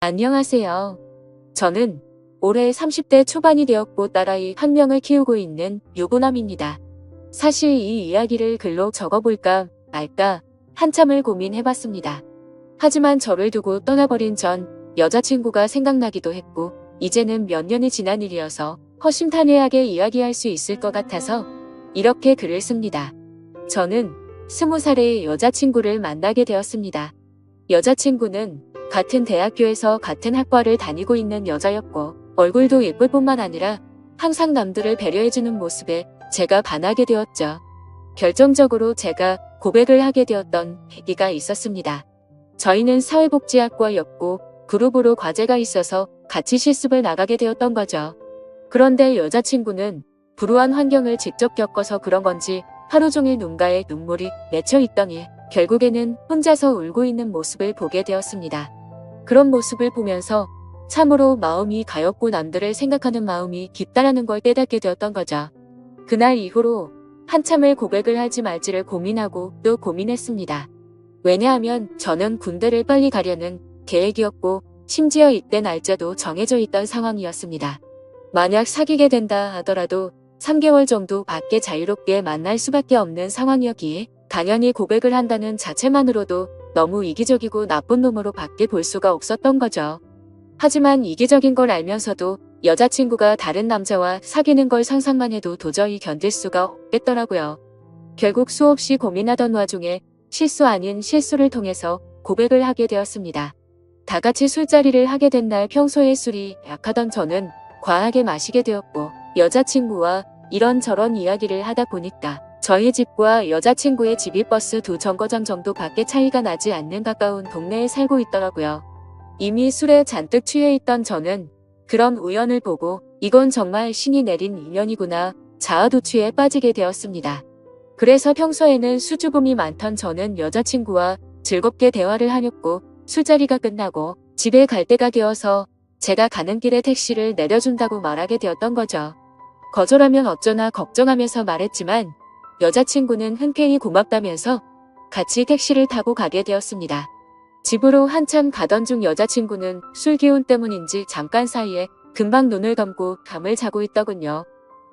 안녕하세요. 저는 올해 30대 초반이 되었고 딸아이 한 명을 키우고 있는 유부남입니다. 사실 이 이야기를 글로 적어볼까 말까 한참을 고민해봤습니다. 하지만 저를 두고 떠나버린 전 여자친구가 생각나기도 했고 이제는 몇 년이 지난 일이어서 허심탄회하게 이야기할 수 있을 것 같아서 이렇게 글을 씁니다. 저는 20살의 여자친구를 만나게 되었습니다. 여자친구는 같은 대학교에서 같은 학과를 다니고 있는 여자였고 얼굴도 예쁠 뿐만 아니라 항상 남들을 배려해주는 모습에 제가 반하게 되었죠. 결정적으로 제가 고백을 하게 되었던 계기가 있었습니다. 저희는 사회복지학과였고 그룹으로 과제가 있어서 같이 실습을 나가게 되었던 거죠. 그런데 여자친구는 불우한 환경을 직접 겪어서 그런 건지 하루 종일 눈가에 눈물이 맺혀 있더니 결국에는 혼자서 울고 있는 모습을 보게 되었습니다. 그런 모습을 보면서 참으로 마음이 가엽고 남들을 생각하는 마음이 깊다라는 걸 깨닫게 되었던 거죠. 그날 이후로 한참을 고백을 할지 말지를 고민하고 또 고민했습니다. 왜냐하면 저는 군대를 빨리 가려는 계획이었고 심지어 이때 날짜도 정해져 있던 상황이었습니다. 만약 사귀게 된다 하더라도 3개월 정도 밖에 자유롭게 만날 수밖에 없는 상황이었기에 당연히 고백을 한다는 자체만으로도 너무 이기적이고 나쁜 놈으로 밖에 볼 수가 없었던 거죠. 하지만 이기적인 걸 알면서도 여자친구가 다른 남자와 사귀는 걸 상상만 해도 도저히 견딜 수가 없겠더라고요. 결국 수없이 고민하던 와중에 실수 아닌 실수를 통해서 고백을 하게 되었습니다. 다 같이 술자리를 하게 된 날 평소에 술이 약하던 저는 과하게 마시게 되었고 여자친구와 이런저런 이야기를 하다 보니까 저희 집과 여자친구의 집이 버스 2정거장 정도 밖에 차이가 나지 않는 가까운 동네에 살고 있더라고요. 이미 술에 잔뜩 취해 있던 저는 그런 우연을 보고 이건 정말 신이 내린 인연이구나 자아도취에 빠지게 되었습니다. 그래서 평소에는 수줍음이 많던 저는 여자친구와 즐겁게 대화를 하였고 술자리가 끝나고 집에 갈 때가 되어서 제가 가는 길에 택시를 내려준다고 말하게 되었던 거죠. 거절하면 어쩌나 걱정하면서 말했지만 여자친구는 흔쾌히 고맙다면서 같이 택시를 타고 가게 되었습니다. 집으로 한참 가던 중 여자친구는 술 기운 때문인지 잠깐 사이에 금방 눈을 감고 잠을 자고 있더군요.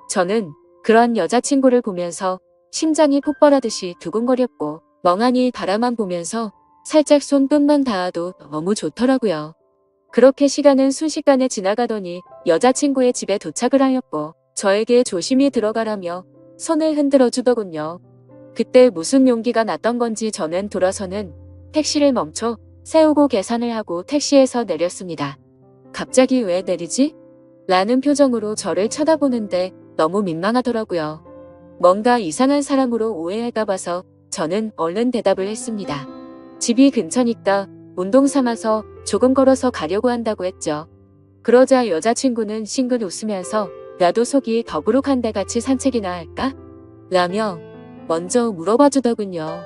저는 그런 여자친구를 보면서 심장이 폭발하듯이 두근거렸고 멍하니 바라만 보면서 살짝 손끝만 닿아도 너무 좋더라고요. 그렇게 시간은 순식간에 지나가더니 여자친구의 집에 도착을 하였고 저에게 조심히 들어가라며 손을 흔들어 주더군요. 그때 무슨 용기가 났던 건지 저는 돌아서는 택시를 멈춰 세우고 계산을 하고 택시에서 내렸습니다. 갑자기 왜 내리지? 라는 표정으로 저를 쳐다보는데 너무 민망하더라고요. 뭔가 이상한 사람으로 오해할까 봐서 저는 얼른 대답을 했습니다. 집이 근처니까 운동 삼아서 조금 걸어서 가려고 한다고 했죠. 그러자 여자친구는 싱긋 웃으면서 나도 속이 더부룩한데 같이 산책이나 할까? 라며 먼저 물어봐 주더군요.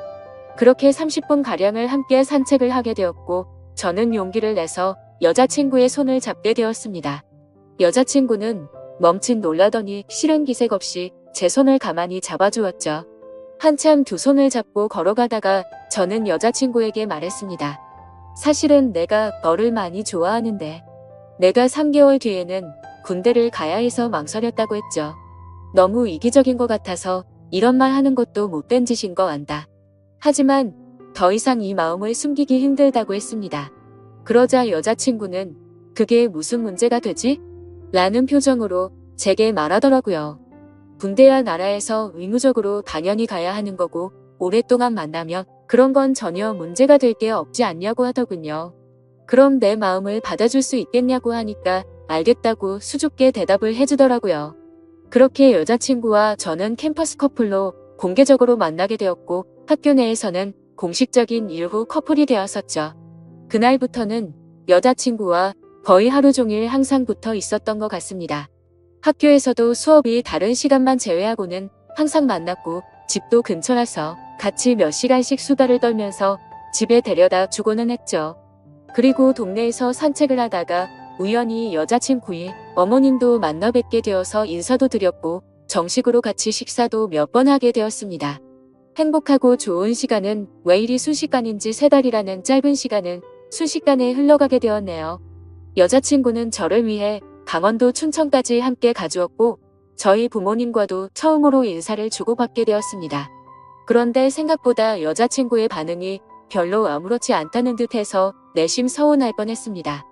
그렇게 30분가량을 함께 산책을 하게 되었고 저는 용기를 내서 여자친구의 손을 잡게 되었습니다. 여자친구는 멈칫 놀라더니 싫은 기색 없이 제 손을 가만히 잡아주었죠. 한참 두 손을 잡고 걸어가다가 저는 여자친구에게 말했습니다. 사실은 내가 너를 많이 좋아하는데 내가 3개월 뒤에는 군대를 가야 해서 망설였다고 했죠. 너무 이기적인 것 같아서 이런 말 하는 것도 못된 짓인 거 안다. 하지만 더 이상 이 마음을 숨기기 힘들다고 했습니다. 그러자 여자친구는 그게 무슨 문제가 되지? 라는 표정으로 제게 말하더라고요. 군대야 나라에서 의무적으로 당연히 가야 하는 거고 오랫동안 만나면 그런 건 전혀 문제가 될 게 없지 않냐고 하더군요. 그럼 내 마음을 받아줄 수 있겠냐고 하니까 알겠다고 수줍게 대답을 해주더라고요. 그렇게 여자친구와 저는 캠퍼스 커플로 공개적으로 만나게 되었고 학교 내에서는 공식적인 일부 커플이 되었었죠. 그날부터는 여자친구와 거의 하루 종일 항상 붙어 있었던 것 같습니다. 학교에서도 수업이 다른 시간만 제외하고는 항상 만났고 집도 근처라서 같이 몇 시간씩 수다를 떨면서 집에 데려다 주고는 했죠. 그리고 동네에서 산책을 하다가 우연히 여자친구의 어머님도 만나 뵙게 되어서 인사도 드렸고 정식으로 같이 식사도 몇 번 하게 되었습니다. 행복하고 좋은 시간은 왜 이리 순식간인지 3달이라는 짧은 시간은 순식간에 흘러가게 되었네요. 여자친구는 저를 위해 강원도 춘천까지 함께 가주었고 저희 부모님과도 처음으로 인사를 주고받게 되었습니다. 그런데 생각보다 여자친구의 반응이 별로 아무렇지 않다는 듯해서 내심 서운할 뻔했습니다.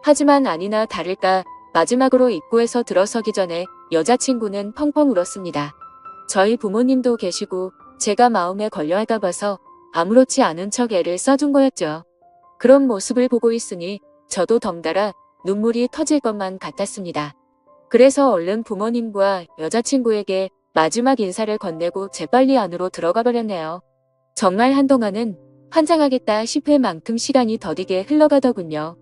하지만 아니나 다를까 마지막으로 입구에서 들어서기 전에 여자친구는 펑펑 울었습니다. 저희 부모님도 계시고 제가 마음에 걸려할까 봐서 아무렇지 않은 척 애를 써준 거였죠. 그런 모습을 보고 있으니 저도 덩달아 눈물이 터질 것만 같았습니다. 그래서 얼른 부모님과 여자친구에게 마지막 인사를 건네고 재빨리 안으로 들어가 버렸네요. 정말 한동안은 환장하겠다 싶을 만큼 시간이 더디게 흘러가더군요.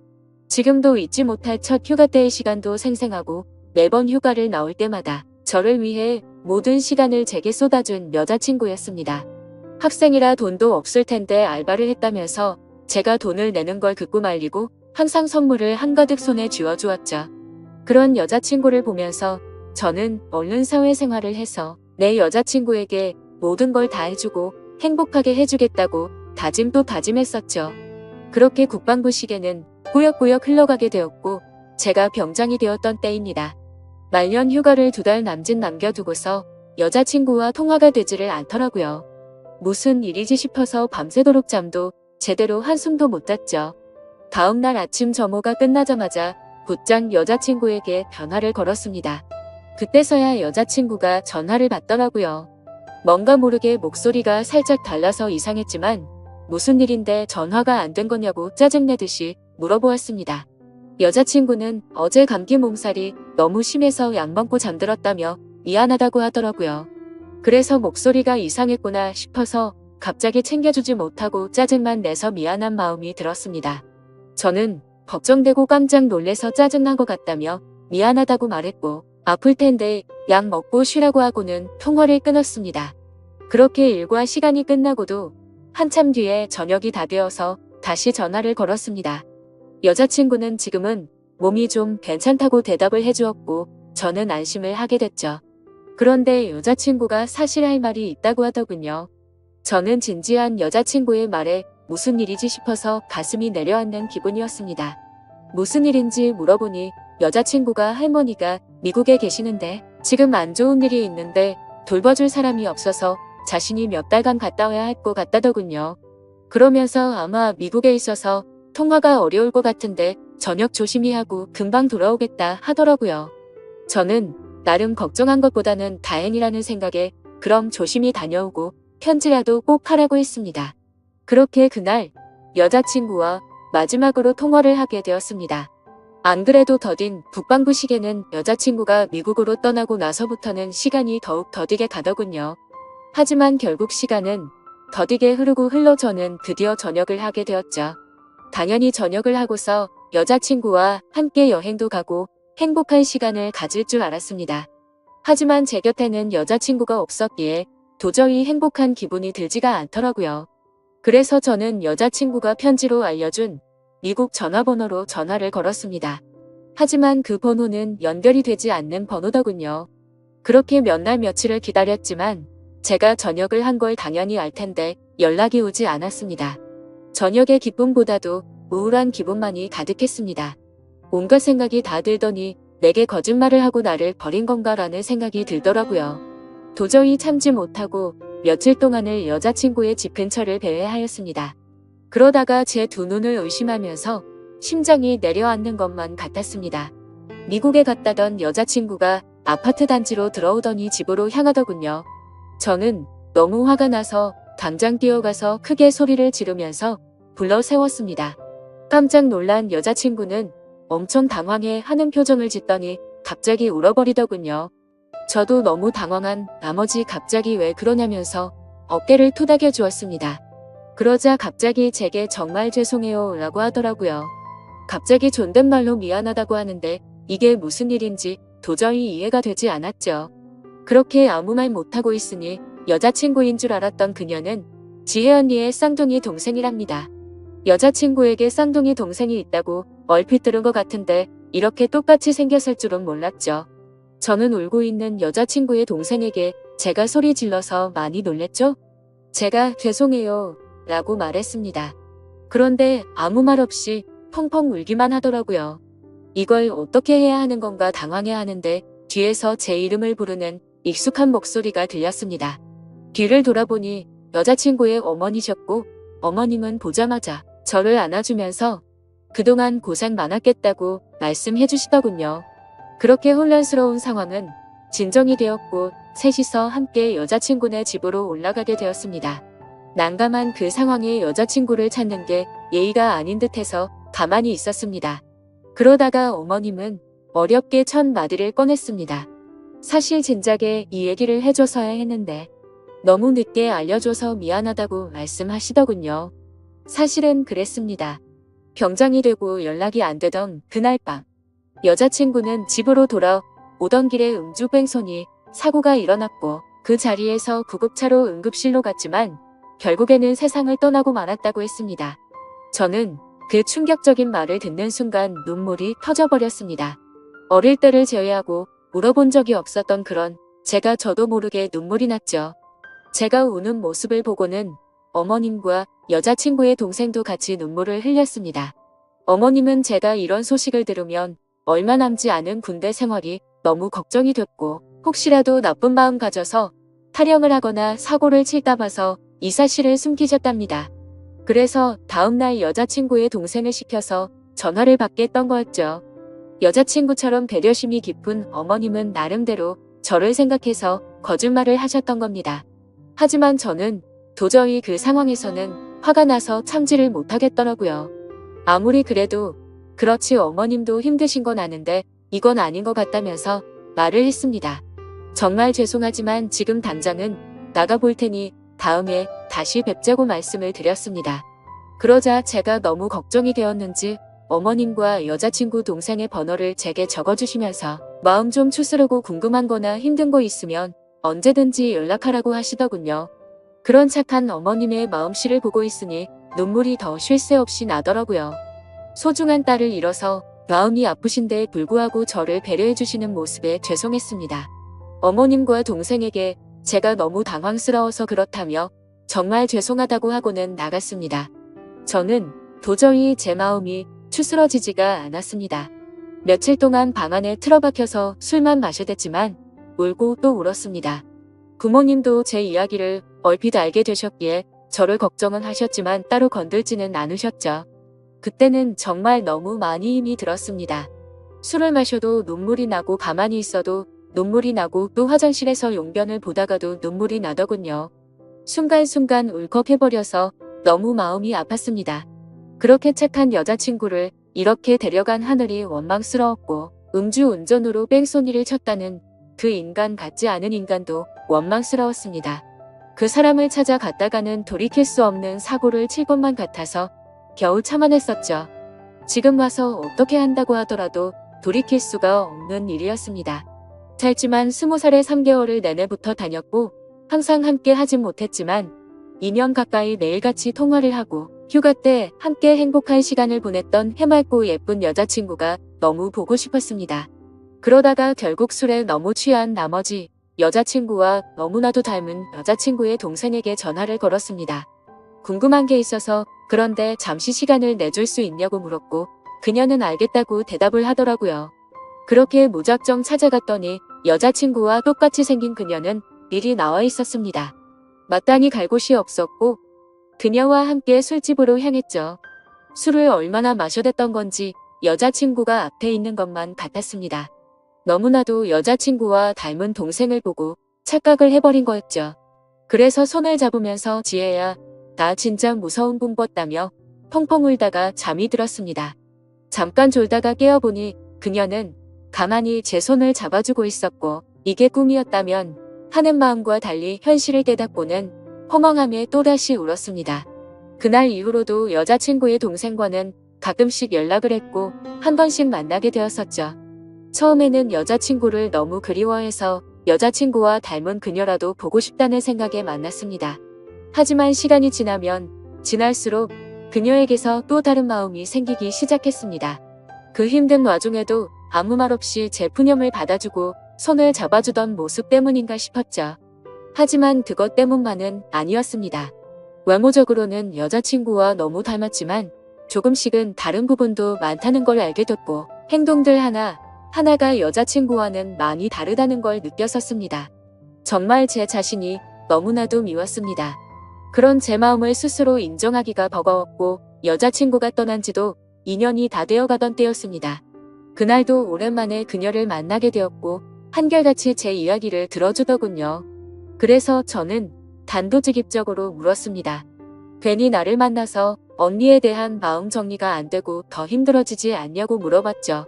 지금도 잊지 못할 첫 휴가 때의 시간도 생생하고 매번 휴가를 나올 때마다 저를 위해 모든 시간을 제게 쏟아준 여자친구였습니다. 학생이라 돈도 없을 텐데 알바를 했다면서 제가 돈을 내는 걸 듣고 말리고 항상 선물을 한가득 손에 쥐어주었죠. 그런 여자친구를 보면서 저는 얼른 사회생활을 해서 내 여자친구에게 모든 걸 다 해주고 행복하게 해주겠다고 다짐도 다짐했었죠. 그렇게 국방부 시계는 꾸역꾸역 흘러가게 되었고 제가 병장이 되었던 때입니다. 말년 휴가를 2달 남짓 남겨두고서 여자친구와 통화가 되지를 않더라고요. 무슨 일이지 싶어서 밤새도록 잠도 제대로 한숨도 못 잤죠. 다음날 아침 점호가 끝나자마자 곧장 여자친구에게 전화를 걸었습니다. 그때서야 여자친구가 전화를 받더라고요. 뭔가 모르게 목소리가 살짝 달라서 이상했지만 무슨 일인데 전화가 안 된 거냐고 짜증내듯이 물어보았습니다. 여자친구는 어제 감기 몸살이 너무 심해서 약 먹고 잠들었다며 미안하다고 하더라고요. 그래서 목소리가 이상했구나 싶어서 갑자기 챙겨주지 못하고 짜증만 내서 미안한 마음이 들었습니다. 저는 걱정되고 깜짝 놀래서 짜증난 것 같다며 미안하다고 말했고 아플 텐데 약 먹고 쉬라고 하고는 통화를 끊었습니다. 그렇게 일과 시간이 끝나고도 한참 뒤에 저녁이 다 되어서 다시 전화를 걸었습니다. 여자친구는 지금은 몸이 좀 괜찮다고 대답을 해주었고 저는 안심을 하게 됐죠. 그런데 여자친구가 사실 할 말이 있다고 하더군요. 저는 진지한 여자친구의 말에 무슨 일이지 싶어서 가슴이 내려앉는 기분이었습니다. 무슨 일인지 물어보니 여자친구가 할머니가 미국에 계시는데 지금 안 좋은 일이 있는데 돌봐줄 사람이 없어서 자신이 몇 달간 갔다 와야 할 것 같다더군요. 그러면서 아마 미국에 있어서 통화가 어려울 것 같은데 저녁 조심히 하고 금방 돌아오겠다 하더라고요. 저는 나름 걱정한 것보다는 다행이라는 생각에 그럼 조심히 다녀오고 편지라도 꼭 하라고 했습니다. 그렇게 그날 여자친구와 마지막으로 통화를 하게 되었습니다. 안 그래도 더딘 국방부 시계는 여자친구가 미국으로 떠나고 나서부터는 시간이 더욱 더디게 가더군요. 하지만 결국 시간은 더디게 흐르고 흘러 저는 드디어 전역을 하게 되었죠. 당연히 전역을 하고서 여자친구와 함께 여행도 가고 행복한 시간을 가질 줄 알았습니다. 하지만 제 곁에는 여자친구가 없었기에 도저히 행복한 기분이 들지가 않더라고요. 그래서 저는 여자친구가 편지로 알려준 미국 전화번호로 전화를 걸었습니다. 하지만 그 번호는 연결이 되지 않는 번호더군요. 그렇게 몇 날 며칠을 기다렸지만 제가 전역을 한 걸 당연히 알 텐데 연락이 오지 않았습니다. 저녁의 기쁨보다도 우울한 기분만이 가득했습니다. 온갖 생각이 다 들더니 내게 거짓말을 하고 나를 버린 건가라는 생각이 들더라고요. 도저히 참지 못하고 며칠 동안을 여자친구의 집 근처를 배회하였습니다. 그러다가 제 두 눈을 의심하면서 심장이 내려앉는 것만 같았습니다. 미국에 갔다던 여자친구가 아파트 단지로 들어오더니 집으로 향하더군요. 저는 너무 화가 나서 당장 뛰어가서 크게 소리를 지르면서 불러 세웠습니다. 깜짝 놀란 여자친구는 엄청 당황해 하는 표정을 짓더니 갑자기 울어버리더군요. 저도 너무 당황한 나머지 갑자기 왜 그러냐면서 어깨를 토닥여 주었습니다. 그러자 갑자기 제게 정말 죄송해요 라고 하더라고요. 갑자기 존댓말로 미안하다고 하는데 이게 무슨 일인지 도저히 이해가 되지 않았죠. 그렇게 아무 말 못하고 있으니 여자친구인 줄 알았던 그녀는 지혜 언니의 쌍둥이 동생이랍니다. 여자친구에게 쌍둥이 동생이 있다고 얼핏 들은 것 같은데 이렇게 똑같이 생겼을 줄은 몰랐죠. 저는 울고 있는 여자친구의 동생에게 제가 소리 질러서 많이 놀랬죠? 제가 죄송해요 라고 말했습니다. 그런데 아무 말 없이 펑펑 울기만 하더라고요. 이걸 어떻게 해야 하는 건가 당황해 하는데 뒤에서 제 이름을 부르는 익숙한 목소리가 들렸습니다. 뒤를 돌아보니 여자친구의 어머니셨고 어머님은 보자마자 저를 안아주면서 그동안 고생 많았겠다고 말씀해 주시더군요. 그렇게 혼란스러운 상황은 진정이 되었고 셋이서 함께 여자친구네 집으로 올라가게 되었습니다. 난감한 그 상황에 여자친구를 찾는 게 예의가 아닌 듯해서 가만히 있었습니다. 그러다가 어머님은 어렵게 첫 마디를 꺼냈습니다. 사실 진작에 이 얘기를 해줘서야 했는데 너무 늦게 알려줘서 미안하다고 말씀하시더군요. 사실은 그랬습니다. 병장이 되고 연락이 안 되던 그날 밤 여자친구는 집으로 돌아오던 길에 음주뺑소니 사고가 일어났고 그 자리에서 구급차로 응급실로 갔지만 결국에는 세상을 떠나고 말았다고 했습니다. 저는 그 충격적인 말을 듣는 순간 눈물이 터져버렸습니다. 어릴 때를 제외하고 울어본 적이 없었던 그런 제가 저도 모르게 눈물이 났죠. 제가 우는 모습을 보고는 어머님과 여자친구의 동생도 같이 눈물을 흘렸습니다. 어머님은 제가 이런 소식을 들으면 얼마 남지 않은 군대 생활이 너무 걱정이 됐고 혹시라도 나쁜 마음 가져서 탈영을 하거나 사고를 칠까 봐서 이 사실을 숨기셨답니다. 그래서 다음날 여자친구의 동생을 시켜서 전화를 받게 했던 거였죠. 여자친구처럼 배려심이 깊은 어머님은 나름대로 저를 생각해서 거짓말을 하셨던 겁니다. 하지만 저는 도저히 그 상황에서는 화가 나서 참지를 못하겠더라고요. 아무리 그래도 그렇지 어머님도 힘드신 건 아는데 이건 아닌 것 같다면서 말을 했습니다. 정말 죄송하지만 지금 당장은 나가볼 테니 다음에 다시 뵙자고 말씀을 드렸습니다. 그러자 제가 너무 걱정이 되었는지 어머님과 여자친구 동생의 번호를 제게 적어주시면서 마음 좀 추스르고 궁금한 거나 힘든 거 있으면 언제든지 연락하라고 하시더군요. 그런 착한 어머님의 마음씨를 보고 있으니 눈물이 더 쉴 새 없이 나더라고요. 소중한 딸을 잃어서 마음이 아프신데 불구하고 저를 배려해 주시는 모습에 죄송했습니다. 어머님과 동생에게 제가 너무 당황스러워서 그렇다며 정말 죄송하다고 하고는 나갔습니다. 저는 도저히 제 마음이 추스러지지가 않았습니다. 며칠 동안 방 안에 틀어박혀서 술만 마셔댔지만 울고 또 울었습니다. 부모님도 제 이야기를 얼핏 알게 되셨기에 저를 걱정은 하셨지만 따로 건들지는 않으셨죠. 그때는 정말 너무 많이 힘이 들었습니다. 술을 마셔도 눈물이 나고 가만히 있어도 눈물이 나고 또 화장실에서 용변을 보다가도 눈물이 나더군요. 순간순간 울컥해버려서 너무 마음이 아팠습니다. 그렇게 착한 여자친구를 이렇게 데려간 하늘이 원망스러웠고 음주운전으로 뺑소니를 쳤다는 그 인간 같지 않은 인간도 원망스러웠습니다. 그 사람을 찾아갔다가는 돌이킬 수 없는 사고를 칠 것만 같아서 겨우 참아냈었죠. 지금 와서 어떻게 한다고 하더라도 돌이킬 수가 없는 일이었습니다. 짧지만 20살에 3개월을 내내 붙어 다녔고 항상 함께 하진 못했지만 2년 가까이 매일같이 통화를 하고 휴가 때 함께 행복한 시간을 보냈던 해맑고 예쁜 여자친구가 너무 보고 싶었습니다. 그러다가 결국 술에 너무 취한 나머지 여자친구와 너무나도 닮은 여자친구의 동생에게 전화를 걸었습니다. 궁금한 게 있어서 그런데 잠시 시간을 내줄 수 있냐고 물었고 그녀는 알겠다고 대답을 하더라고요. 그렇게 무작정 찾아갔더니 여자친구와 똑같이 생긴 그녀는 미리 나와 있었습니다. 마땅히 갈 곳이 없었고 그녀와 함께 술집으로 향했죠. 술을 얼마나 마셔댔던 건지 여자친구가 앞에 있는 것만 같았습니다. 너무나도 여자친구와 닮은 동생을 보고 착각을 해버린 거였죠. 그래서 손을 잡으면서 지혜야, 나 진짜 무서운 꿈 꿨다며 펑펑 울다가 잠이 들었습니다. 잠깐 졸다가 깨어보니 그녀는 가만히 제 손을 잡아주고 있었고 이게 꿈이었다면 하는 마음과 달리 현실을 깨닫고는 허멍함에 또다시 울었습니다. 그날 이후로도 여자친구의 동생과는 가끔씩 연락을 했고 한 번씩 만나게 되었었죠. 처음에는 여자친구를 너무 그리워해서 여자친구와 닮은 그녀라도 보고 싶다는 생각에 만났습니다. 하지만 시간이 지나면 지날수록 그녀에게서 또 다른 마음이 생기기 시작했습니다. 그 힘든 와중에도 아무 말 없이 제 푸념을 받아주고 손을 잡아주던 모습 때문인가 싶었죠. 하지만 그것 때문만은 아니었습니다. 외모적으로는 여자친구와 너무 닮았지만 조금씩은 다른 부분도 많다는 걸 알게 됐고 행동들 하나가 여자친구와는 많이 다르다는 걸 느꼈었습니다. 정말 제 자신이 너무나도 미웠습니다. 그런 제 마음을 스스로 인정하기가 버거웠고 여자친구가 떠난 지도 2년이 다 되어가던 때였습니다. 그날도 오랜만에 그녀를 만나게 되었고 한결같이 제 이야기를 들어주더군요. 그래서 저는 단도직입적으로 물었습니다. 괜히 나를 만나서 언니에 대한 마음 정리가 안 되고 더 힘들어지지 않냐고 물어봤죠.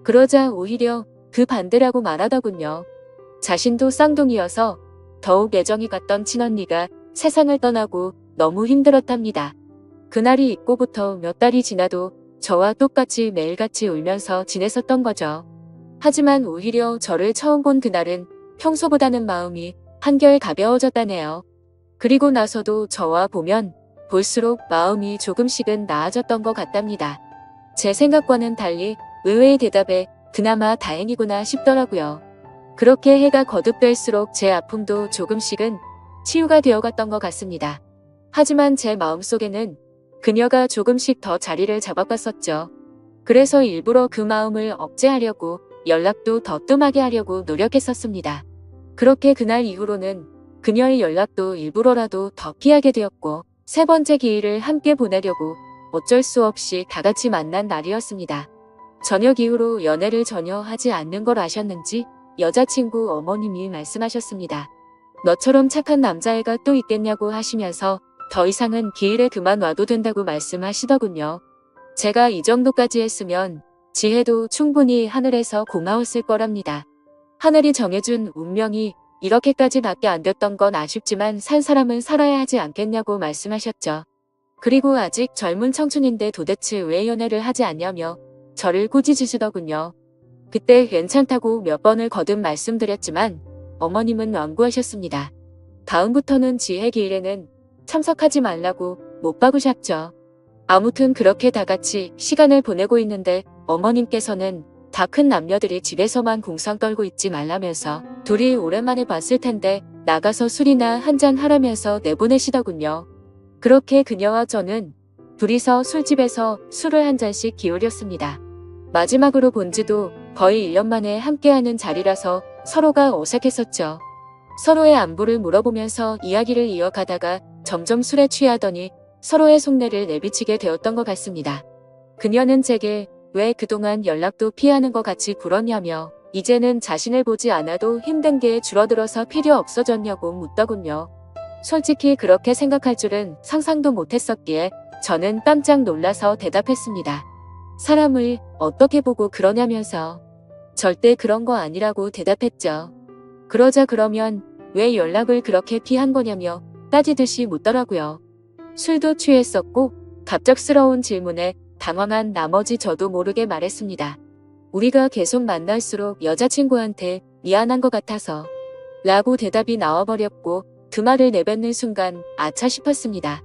그러자 오히려 그 반대라고 말하더군요. 자신도 쌍둥이여서 더욱 애정이 갔던 친언니가 세상을 떠나고 너무 힘들었답니다. 그날이 있고부터 몇 달이 지나도 저와 똑같이 매일같이 울면서 지냈었던 거죠. 하지만 오히려 저를 처음 본 그날은 평소보다는 마음이 한결 가벼워졌다네요. 그리고 나서도 저와 보면 볼수록 마음이 조금씩은 나아졌던 것 같답니다. 제 생각과는 달리 의외의 대답에 그나마 다행이구나 싶더라고요. 그렇게 해가 거듭될수록 제 아픔도 조금씩은 치유가 되어갔던 것 같습니다. 하지만 제 마음속에는 그녀가 조금씩 더 자리를 잡아갔었죠. 그래서 일부러 그 마음을 억제하려고 연락도 더 뜸하게 하려고 노력했었습니다. 그렇게 그날 이후로는 그녀의 연락도 일부러라도 더 피하게 되었고 세 번째 기회를 함께 보내려고 어쩔 수 없이 다 같이 만난 날이었습니다. 저녁 이후로 연애를 전혀 하지 않는 걸 아셨는지 여자친구 어머님이 말씀하셨습니다. 너처럼 착한 남자애가 또 있겠냐고 하시면서 더 이상은 기일에 그만 와도 된다고 말씀하시더군요. 제가 이 정도까지 했으면 지혜도 충분히 하늘에서 고마웠을 거랍니다. 하늘이 정해준 운명이 이렇게까지밖에 안 됐던 건 아쉽지만 산 사람은 살아야 하지 않겠냐고 말씀하셨죠. 그리고 아직 젊은 청춘인데 도대체 왜 연애를 하지 않냐며 저를 꾸짖으시더군요. 그때 괜찮다고 몇 번을 거듭 말씀드렸지만 어머님은 완고하셨습니다. 다음부터는 지혜 기일에는 참석하지 말라고 못 박으셨죠. 아무튼 그렇게 다 같이 시간을 보내고 있는데 어머님께서는 다 큰 남녀들이 집에서만 궁상 떨고 있지 말라면서 둘이 오랜만에 봤을 텐데 나가서 술이나 한잔 하라면서 내보내시더군요. 그렇게 그녀와 저는 둘이서 술집에서 술을 한 잔씩 기울였습니다. 마지막으로 본 지도 거의 1년 만에 함께하는 자리라서 서로가 어색했었죠. 서로의 안부를 물어보면서 이야기를 이어가다가 점점 술에 취하더니 서로의 속내를 내비치게 되었던 것 같습니다. 그녀는 제게 왜 그동안 연락도 피하는 것 같이 굴었냐며 이제는 자신을 보지 않아도 힘든 게 줄어들어서 필요 없어졌냐고 묻더군요. 솔직히 그렇게 생각할 줄은 상상도 못했었기에 저는 깜짝 놀라서 대답했습니다. 사람을 어떻게 보고 그러냐면서. 절대 그런 거 아니라고 대답했죠. 그러자 그러면 왜 연락을 그렇게 피한 거냐며 따지듯이 묻더라고요. 술도 취했었고 갑작스러운 질문에 당황한 나머지 저도 모르게 말했습니다. 우리가 계속 만날수록 여자친구한테 미안한 것 같아서 라고 대답이 나와버렸고 그 말을 내뱉는 순간 아차 싶었습니다.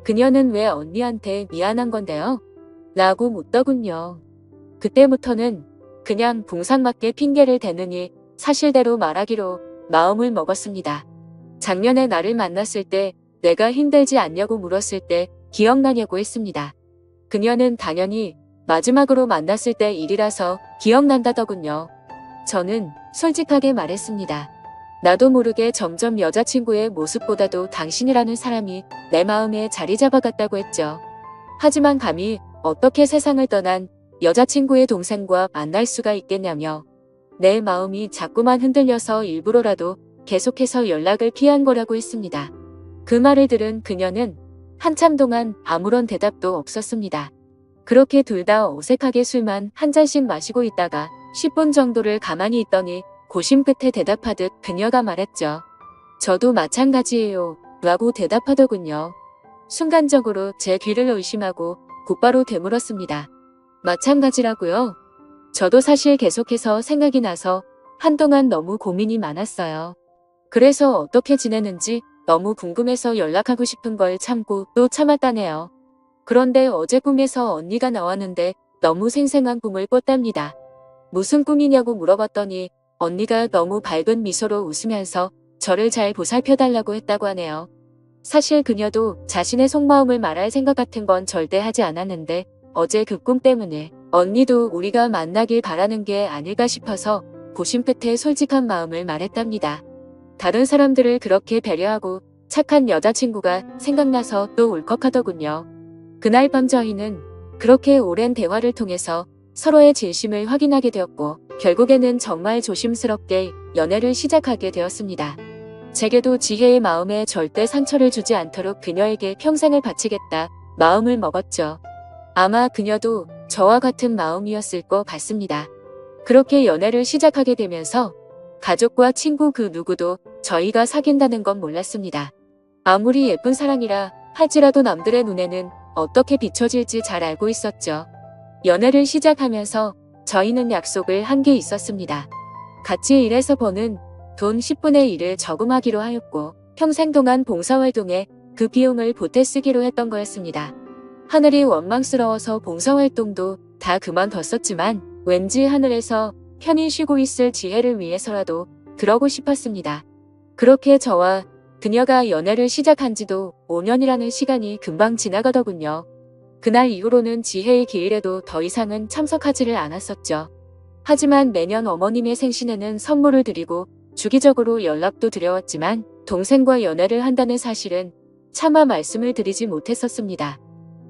그녀는 왜 언니한테 미안한 건데요? 라고 묻더군요. 그때부터는 그냥 붕상맞게 핑계를 대느니 사실대로 말하기로 마음을 먹었습니다. 작년에 나를 만났을 때 내가 힘들지 않냐고 물었을 때 기억나냐고 했습니다. 그녀는 당연히 마지막으로 만났을 때 일이라서 기억난다더군요. 저는 솔직하게 말했습니다. 나도 모르게 점점 여자친구의 모습보다도 당신이라는 사람이 내 마음에 자리 잡아갔다고 했죠. 하지만 감히 어떻게 세상을 떠난 여자친구의 동생과 만날 수가 있겠냐며 내 마음이 자꾸만 흔들려서 일부러라도 계속해서 연락을 피한 거라고 했습니다. 그 말을 들은 그녀는 한참 동안 아무런 대답도 없었습니다. 그렇게 둘 다 어색하게 술만 한 잔씩 마시고 있다가 10분 정도를 가만히 있더니 고심 끝에 대답하듯 그녀가 말했죠. 저도 마찬가지예요. 라고 대답하더군요. 순간적으로 제 귀를 의심하고 곧바로 되물었습니다. 마찬가지라고요? 저도 사실 계속해서 생각이 나서 한동안 너무 고민이 많았어요. 그래서 어떻게 지내는지 너무 궁금해서 연락하고 싶은 걸 참고 또 참았다네요. 그런데 어제 꿈에서 언니가 나왔는데 너무 생생한 꿈을 꿨답니다. 무슨 꿈이냐고 물어봤더니 언니가 너무 밝은 미소로 웃으면서 저를 잘 보살펴달라고 했다고 하네요. 사실 그녀도 자신의 속마음을 말할 생각 같은 건 절대 하지 않았는데 어제 그 꿈 때문에 언니도 우리가 만나길 바라는 게 아닐까 싶어서 고심 끝에 솔직한 마음을 말했답니다. 다른 사람들을 그렇게 배려하고 착한 여자친구가 생각나서 또 울컥하더군요. 그날 밤 저희는 그렇게 오랜 대화를 통해서 서로의 진심을 확인하게 되었고 결국에는 정말 조심스럽게 연애를 시작하게 되었습니다. 제게도 지혜의 마음에 절대 상처를 주지 않도록 그녀에게 평생을 바치겠다 마음을 먹었죠. 아마 그녀도 저와 같은 마음이었을 것 같습니다. 그렇게 연애를 시작하게 되면서 가족과 친구 그 누구도 저희가 사귄다는 건 몰랐습니다. 아무리 예쁜 사랑이라 할지라도 남들의 눈에는 어떻게 비춰질지 잘 알고 있었죠. 연애를 시작하면서 저희는 약속을 한 게 있었습니다. 같이 일해서 버는 돈 10분의 1을 저금하기로 하였고 평생 동안 봉사활동에 그 비용을 보태 쓰기로 했던 거였습니다. 하늘이 원망스러워서 봉사활동도 다 그만뒀었지만 왠지 하늘에서 편히 쉬고 있을 지혜를 위해서라도 그러고 싶었습니다. 그렇게 저와 그녀가 연애를 시작한 지도 5년이라는 시간이 금방 지나가더군요. 그날 이후로는 지혜의 기일에도 더 이상은 참석하지를 않았었죠. 하지만 매년 어머님의 생신에는 선물을 드리고 주기적으로 연락도 드려왔지만 동생과 연애를 한다는 사실은 차마 말씀을 드리지 못했었습니다.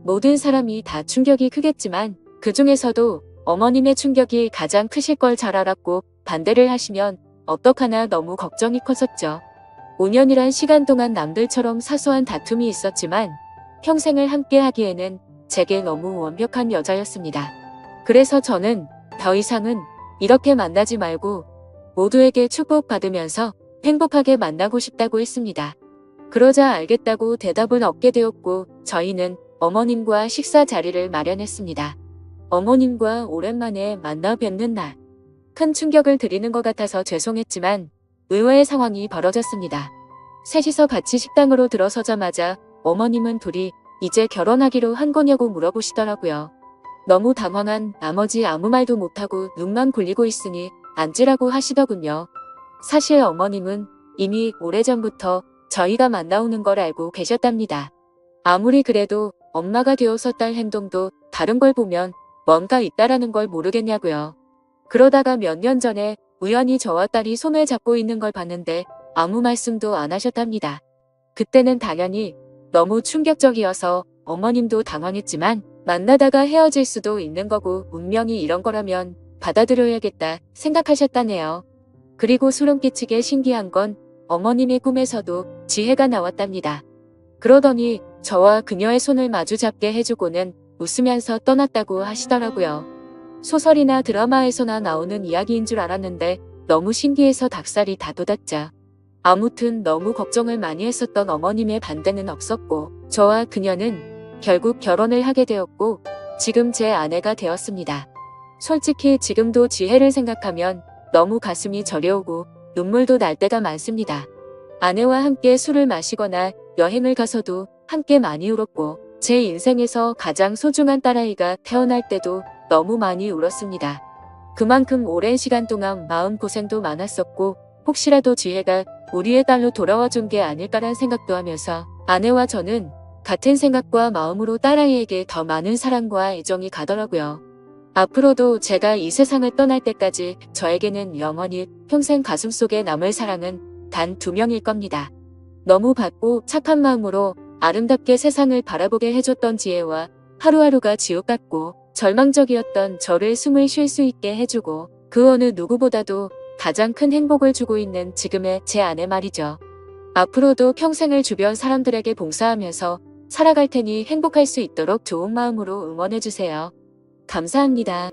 모든 사람이 다 충격이 크겠지만 그 중에서도 어머님의 충격이 가장 크실 걸 잘 알았고 반대를 하시면 어떡하나 너무 걱정이 컸었죠. 5년이란 시간 동안 남들처럼 사소한 다툼이 있었지만 평생을 함께 하기에는 제게 너무 완벽한 여자였습니다. 그래서 저는 더 이상은 이렇게 만나지 말고 모두에게 축복받으면서 행복하게 만나고 싶다고 했습니다. 그러자 알겠다고 대답은 얻게 되었고 저희는 어머님과 식사 자리를 마련했습니다. 어머님과 오랜만에 만나 뵙는 날. 큰 충격을 드리는 것 같아서 죄송했지만 의외의 상황이 벌어졌습니다. 셋이서 같이 식당으로 들어서자마자 어머님은 둘이 이제 결혼하기로 한 거냐고 물어보시더라고요. 너무 당황한 나머지 아무 말도 못하고 눈만 굴리고 있으니 앉으라고 하시더군요. 사실 어머님은 이미 오래전부터 저희가 만나오는 걸 알고 계셨답니다. 아무리 그래도 엄마가 되어서 딸 행동도 다른 걸 보면 뭔가 있다라는 걸 모르겠냐고요. 그러다가 몇 년 전에 우연히 저와 딸이 손을 잡고 있는 걸 봤는데 아무 말씀도 안 하셨답니다. 그때는 당연히 너무 충격적이어서 어머님도 당황했지만 만나다가 헤어질 수도 있는 거고 운명이 이런 거라면 받아들여야겠다 생각하셨다네요. 그리고 소름 끼치게 신기한 건 어머님의 꿈에서도 지혜가 나왔답니다. 그러더니 저와 그녀의 손을 마주 잡게 해주고는 웃으면서 떠났다고 하시더라고요. 소설이나 드라마에서나 나오는 이야기인 줄 알았는데 너무 신기해서 닭살이 다 돋았죠. 아무튼 너무 걱정을 많이 했었던 어머님의 반대는 없었고 저와 그녀는 결국 결혼을 하게 되었고 지금 제 아내가 되었습니다. 솔직히 지금도 지혜를 생각하면 너무 가슴이 저려오고 눈물도 날 때가 많습니다. 아내와 함께 술을 마시거나 여행을 가서도 함께 많이 울었고 제 인생에서 가장 소중한 딸아이가 태어날 때도 너무 많이 울었습니다. 그만큼 오랜 시간 동안 마음고생도 많았었고 혹시라도 지혜가 우리의 딸로 돌아와 준 게 아닐까란 생각도 하면서 아내와 저는 같은 생각과 마음으로 딸아이에게 더 많은 사랑과 애정이 가더라고요. 앞으로도 제가 이 세상을 떠날 때까지 저에게는 영원히 평생 가슴속에 남을 사랑은 단 2명일 겁니다. 너무 밝고 착한 마음으로 아름답게 세상을 바라보게 해줬던 지혜와 하루하루가 지옥 같고 절망적이었던 저를 숨을 쉴 수 있게 해주고 그 어느 누구보다도 가장 큰 행복을 주고 있는 지금의 제 아내 말이죠. 앞으로도 평생을 주변 사람들에게 봉사하면서 살아갈 테니 행복할 수 있도록 좋은 마음으로 응원해주세요. 감사합니다.